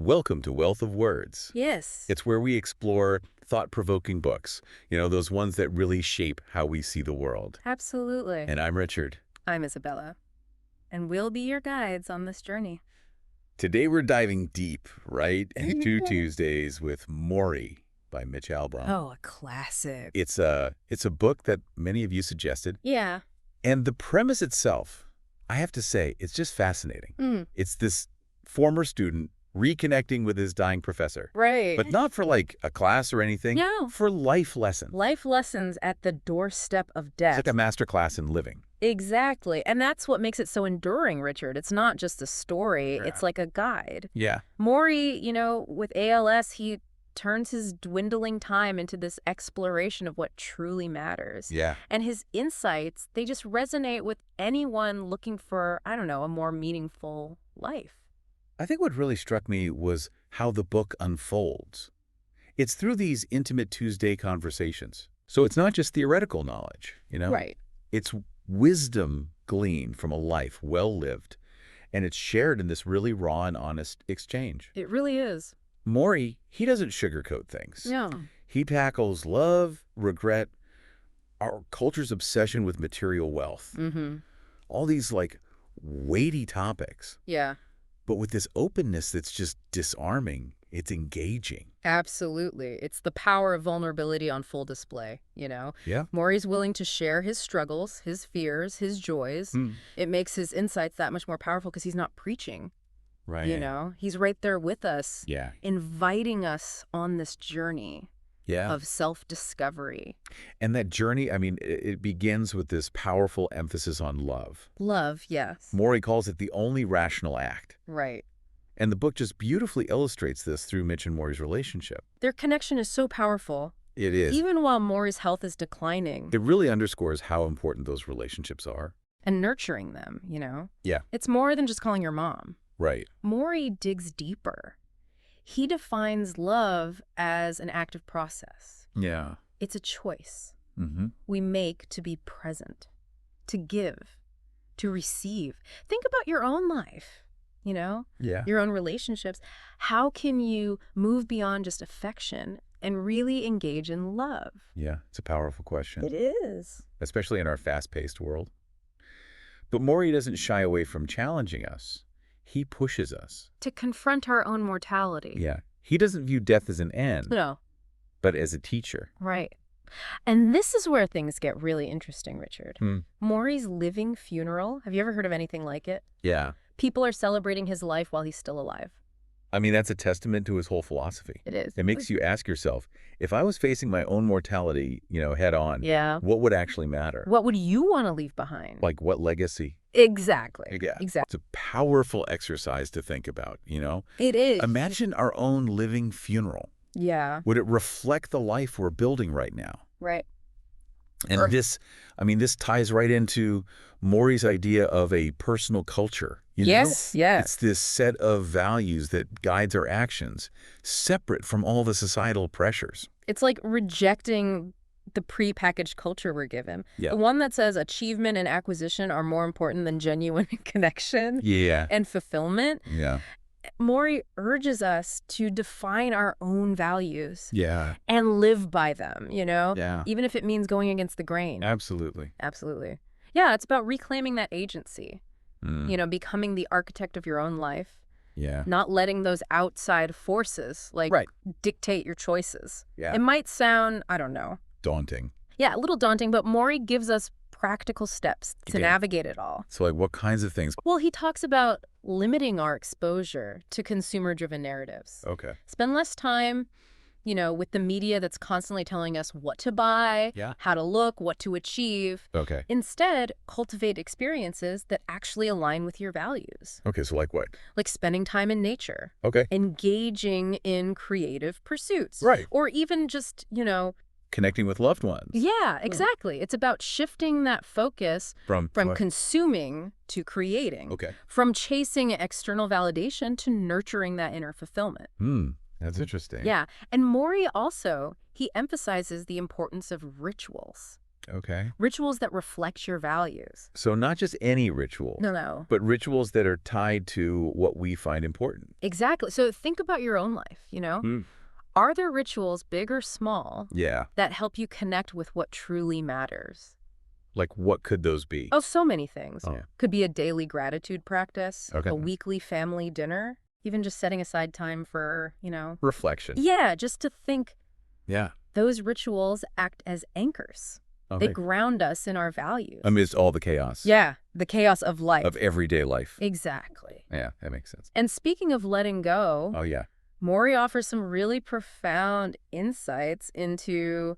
Welcome to Wealth of Words. Yes. It's where we explore thought-provoking books, those ones that really shape how we see the world. Absolutely. And I'm Richard. I'm Isabella. And we'll be your guides on this journey. Today we're diving deep, right, into Tuesdays with Morrie by Mitch Albom. Oh, a classic. It's a book that many of you suggested. Yeah. And the premise itself, I have to say, it's just fascinating. It's this former student reconnecting with his dying professor. Right. But not for like a class or anything. No. For life lessons. Life lessons at the doorstep of death. It's like a master class in living. Exactly. And that's what makes it so enduring, Richard. It's not just a story. Yeah. It's like a guide. Yeah. Morrie, with ALS, he turns his dwindling time into this exploration of what truly matters. Yeah. And his insights, they just resonate with anyone looking for, a more meaningful life. I think what really struck me was how the book unfolds. It's through these intimate Tuesday conversations. So it's not just theoretical knowledge, Right. It's wisdom gleaned from a life well lived, and it's shared in this really raw and honest exchange. It really is. Morrie, he doesn't sugarcoat things. Yeah. He tackles love, regret, our culture's obsession with material wealth. Mm-hmm. All these weighty topics. Yeah. But with this openness that's just disarming, it's engaging. Absolutely. It's the power of vulnerability on full display, Yeah. Morrie's willing to share his struggles, his fears, his joys. It makes his insights that much more powerful because he's not preaching. Right. He's right there with us, Yeah. inviting us on this journey Yeah. of self-discovery. And that journey, it begins with this powerful emphasis on love. Love, yes. Morrie calls it the only rational act. Right. And the book just beautifully illustrates this through Mitch and Morrie's relationship. Their connection is so powerful. It is. Even while Morrie's health is declining. It really underscores how important those relationships are. And nurturing them, Yeah. It's more than just calling your mom. Right. Morrie digs deeper. He defines love as an active process. Yeah. It's a choice Mm-hmm. we make to be present, to give, to receive. Think about your own life, Yeah. your own relationships. How can you move beyond just affection and really engage in love? Yeah. It's a powerful question. It is. Especially in our fast-paced world. But Morrie doesn't shy away from challenging us. He pushes us. To confront our own mortality. Yeah. He doesn't view death as an end, No. but as a teacher. Right. And this is where things get really interesting, Richard. Morrie's living funeral. Have you ever heard of anything like it? Yeah. People are celebrating his life while he's still alive. That's a testament to his whole philosophy. It is. It makes you ask yourself, if I was facing my own mortality, head on, Yeah. what would actually matter? What would you want to leave behind? Like what legacy? Exactly. Yeah. Exactly. It's a powerful exercise to think about, It is. Imagine our own living funeral. Yeah. Would it reflect the life we're building right now? Right. And this ties right into Morrie's idea of a personal culture. Yes. It's this set of values that guides our actions, separate from all the societal pressures. It's like rejecting the prepackaged culture we're given. Yeah. The one that says achievement and acquisition are more important than genuine connection Yeah. and fulfillment. Yeah. Morrie urges us to define our own values Yeah. and live by them, Yeah. even if it means going against the grain. Absolutely. Absolutely. Yeah, it's about reclaiming that agency, becoming the architect of your own life, Yeah. not letting those outside forces Right. dictate your choices. Yeah. It might sound, I don't know. Daunting. Yeah, a little daunting, but Morrie gives us practical steps to Okay. navigate it all. So what kinds of things? Well, he talks about limiting our exposure to consumer-driven narratives. Okay. Spend less time, with the media that's constantly telling us what to buy, Yeah. how to look, what to achieve. Okay. Instead, cultivate experiences that actually align with your values. Okay, so like what? Like spending time in nature, Okay. engaging in creative pursuits. Right. Or even just, Connecting with loved ones. yeah, exactly. It's about shifting that focus From what? consuming to creating. Okay. From chasing external validation to nurturing that inner fulfillment. That's interesting. Yeah. And Morrie also, he emphasizes the importance of rituals. Okay. Rituals that reflect your values. So not just any ritual, No. but rituals that are tied to what we find important. Exactly. So think about your own life, Mm. Are there rituals, big or small, Yeah. that help you connect with what truly matters? Like what could those be? Oh, so many things. Yeah. Could be a daily gratitude practice, Okay. a weekly family dinner, even just setting aside time for, Reflection. Yeah, just to think. Yeah. Those rituals act as anchors. Okay. They ground us in our values. Amidst all the chaos. Yeah, the chaos of life. Of everyday life. Exactly. Yeah, that makes sense. And speaking of letting go, Oh, yeah. Morrie offers some really profound insights into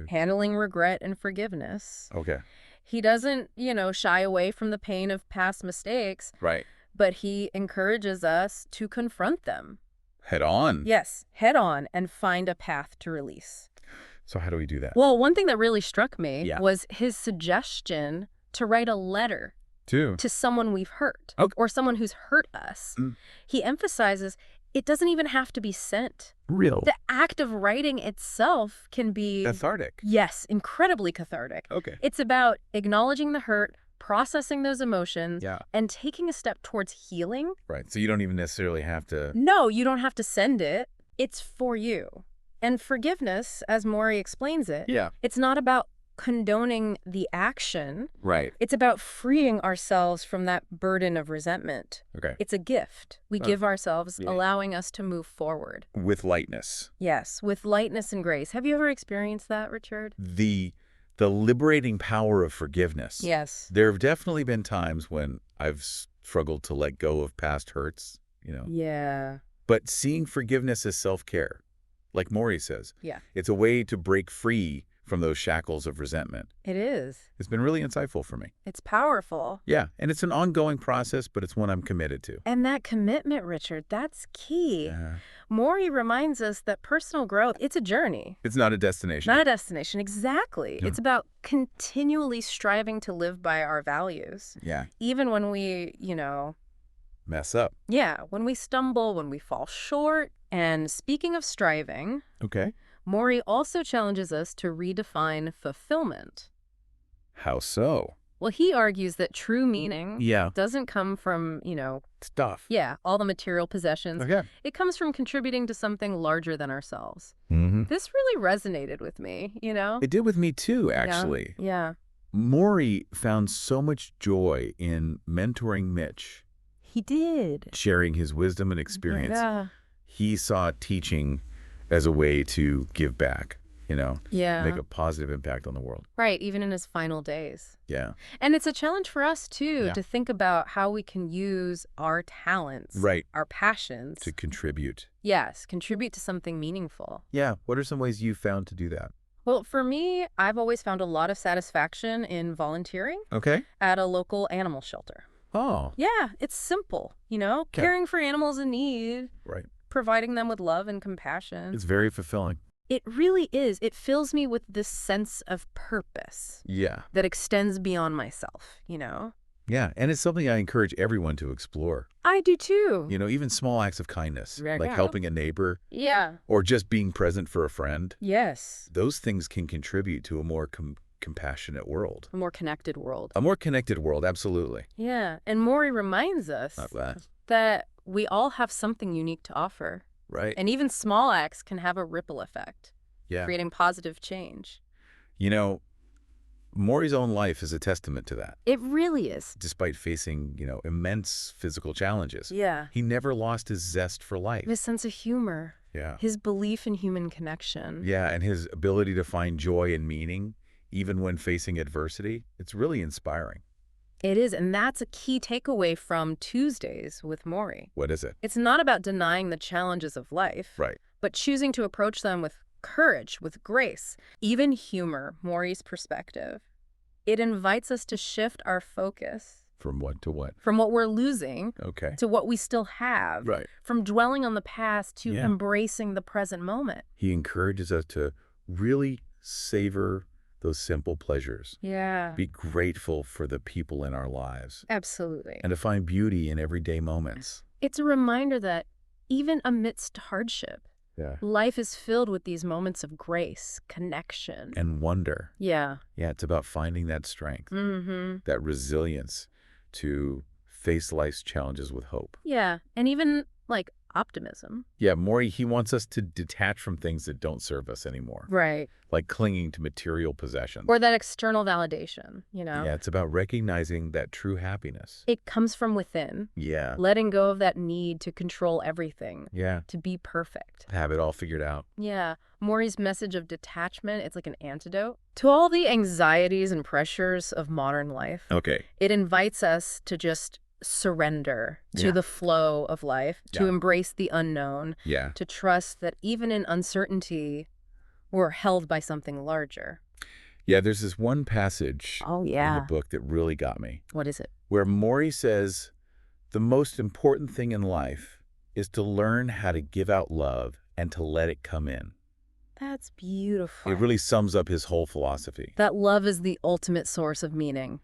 handling regret and forgiveness. Okay. He doesn't, shy away from the pain of past mistakes, Right. but he encourages us to confront them. Head on. Yes, head on and find a path to release. So how do we do that? Well, one thing that really struck me Yeah. was his suggestion to write a letter to someone we've hurt Okay. or someone who's hurt us. Mm. He emphasizes it doesn't even have to be sent. Real. The act of writing itself can be, Cathartic. yes, incredibly cathartic. Okay. It's about acknowledging the hurt, processing those emotions, Yeah. and taking a step towards healing. Right. So you don't even necessarily have to. No, you don't have to send it. It's for you. And forgiveness, as Morrie explains it, Yeah. it's not about condoning the action. Right. It's about freeing ourselves from that burden of resentment. Okay. It's a gift we give ourselves, Yeah. allowing us to move forward. With lightness. Yes, with lightness and grace. Have you ever experienced that, Richard? The liberating power of forgiveness. Yes. There have definitely been times when I've struggled to let go of past hurts, Yeah. But seeing forgiveness as self-care, like Morrie says, Yeah. it's a way to break free from those shackles of resentment. It is. It's been really insightful for me. It's powerful. Yeah, and it's an ongoing process, but it's one I'm committed to. And that commitment, Richard, that's key. Yeah. Morrie reminds us that personal growth, it's a journey. It's not a destination. Not a destination, exactly. No. It's about continually striving to live by our values. Yeah. Even when we, Mess up. yeah, when we stumble, when we fall short. And speaking of striving, Okay. Morrie also challenges us to redefine fulfillment. How so? Well, he argues that true meaning Yeah. doesn't come from, Stuff. all the material possessions. Okay. It comes from contributing to something larger than ourselves. Mm-hmm. This really resonated with me, It did with me too, actually. Yeah. Morrie found so much joy in mentoring Mitch, He did. sharing his wisdom and experience. Yeah. He saw teaching as a way to give back, Yeah. make a positive impact on the world. Right, even in his final days. Yeah. And it's a challenge for us, too, Yeah. to think about how we can use our talents, Right. our passions, To contribute. yes, contribute to something meaningful. Yeah. What are some ways you found to do that? Well, for me, I've always found a lot of satisfaction in volunteering Okay. at a local animal shelter. Oh. Yeah, it's simple, caring for animals in need, Right. providing them with love and compassion. It's very fulfilling. It really is. It fills me with this sense of purpose Yeah. that extends beyond myself, Yeah. And it's something I encourage everyone to explore. I do too. Even small acts of kindness, Right. like helping a neighbor Yeah. or just being present for a friend. Yes. Those things can contribute to a more compassionate world. A more connected world. A more connected world, absolutely. Yeah. And Morrie reminds us Not bad. that we all have something unique to offer. Right. And even small acts can have a ripple effect, Yeah. creating positive change. Morrie's own life is a testament to that. It really is. Despite facing, immense physical challenges, Yeah. he never lost his zest for life. His sense of humor, Yeah. his belief in human connection. Yeah, and his ability to find joy and meaning, even when facing adversity, it's really inspiring. It is, and that's a key takeaway from Tuesdays with Morrie. What is it? It's not about denying the challenges of life, Right. but choosing to approach them with courage, with grace, even humor, Morrie's perspective. It invites us to shift our focus From what to what? from what we're losing Okay. to what we still have, Right. from dwelling on the past to Yeah. embracing the present moment. He encourages us to really savor those simple pleasures. Yeah, Be grateful for the people in our lives absolutely. and to find beauty in everyday moments. It's a reminder that even amidst hardship, Yeah. Life is filled with these moments of grace, connection. And wonder. Yeah. Yeah, it's about finding that strength, that resilience to face life's challenges with hope. Yeah. And even, like, optimism. Yeah, Morrie, he wants us to detach from things that don't serve us anymore, Right. like clinging to material possessions. Or that external validation, you know? Yeah, it's about recognizing that true happiness. It comes from within. Yeah. Letting go of that need to control everything. Yeah. To be perfect. Have it all figured out. Yeah. Morrie's message of detachment, it's like an antidote to all the anxieties and pressures of modern life. Okay. It invites us to just surrender to the flow of life, to embrace the unknown, to trust that even in uncertainty, we're held by something larger. Yeah, there's this one passage Oh, in yeah. the book that really got me, What is it? where Morrie says, the most important thing in life is to learn how to give out love and to let it come in. That's beautiful. It really sums up his whole philosophy. That love is the ultimate source of meaning.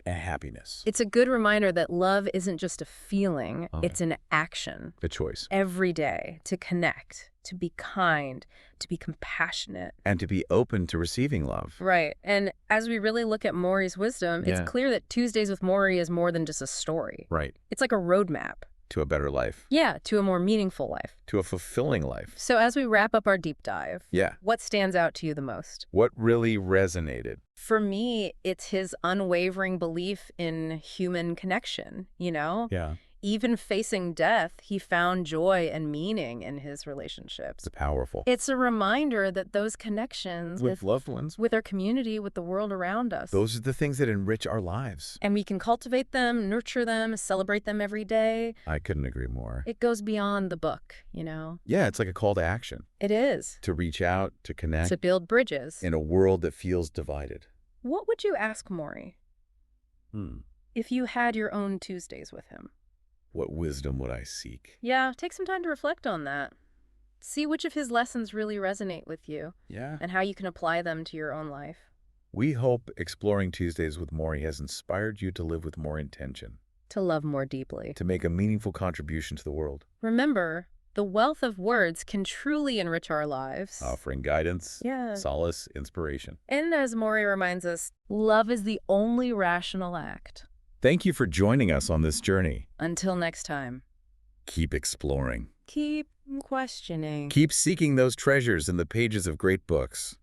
And happiness. It's a good reminder that love isn't just a feeling, Okay. it's an action. A choice. Every day, to connect, to be kind, to be compassionate. And to be open to receiving love. Right. And as we really look at Morrie's wisdom, Yeah. it's clear that Tuesdays with Morrie is more than just a story. Right. It's like a roadmap. To a better life. Yeah, to a more meaningful life. To a fulfilling life. So as we wrap up our deep dive, Yeah. what stands out to you the most? What really resonated? For me, it's his unwavering belief in human connection, you know? Yeah. Even facing death, he found joy and meaning in his relationships. It's powerful. It's a reminder that those connections With loved ones. with our community, with the world around us. Those are the things that enrich our lives. And we can cultivate them, nurture them, celebrate them every day. I couldn't agree more. It goes beyond the book, you know? Yeah, it's like a call to action. It is. To reach out, to connect. To build bridges. In a world that feels divided. What would you ask Morrie if you had your own Tuesdays with him? What wisdom would I seek? Yeah, take some time to reflect on that. See which of his lessons really resonate with you Yeah. and how you can apply them to your own life. We hope Exploring Tuesdays with Morrie has inspired you to live with more intention. To love more deeply. To make a meaningful contribution to the world. Remember, the wealth of words can truly enrich our lives. Offering guidance, solace, inspiration. And as Morrie reminds us, love is the only rational act. Thank you for joining us on this journey. Until next time. Keep exploring. Keep questioning. Keep seeking those treasures in the pages of great books.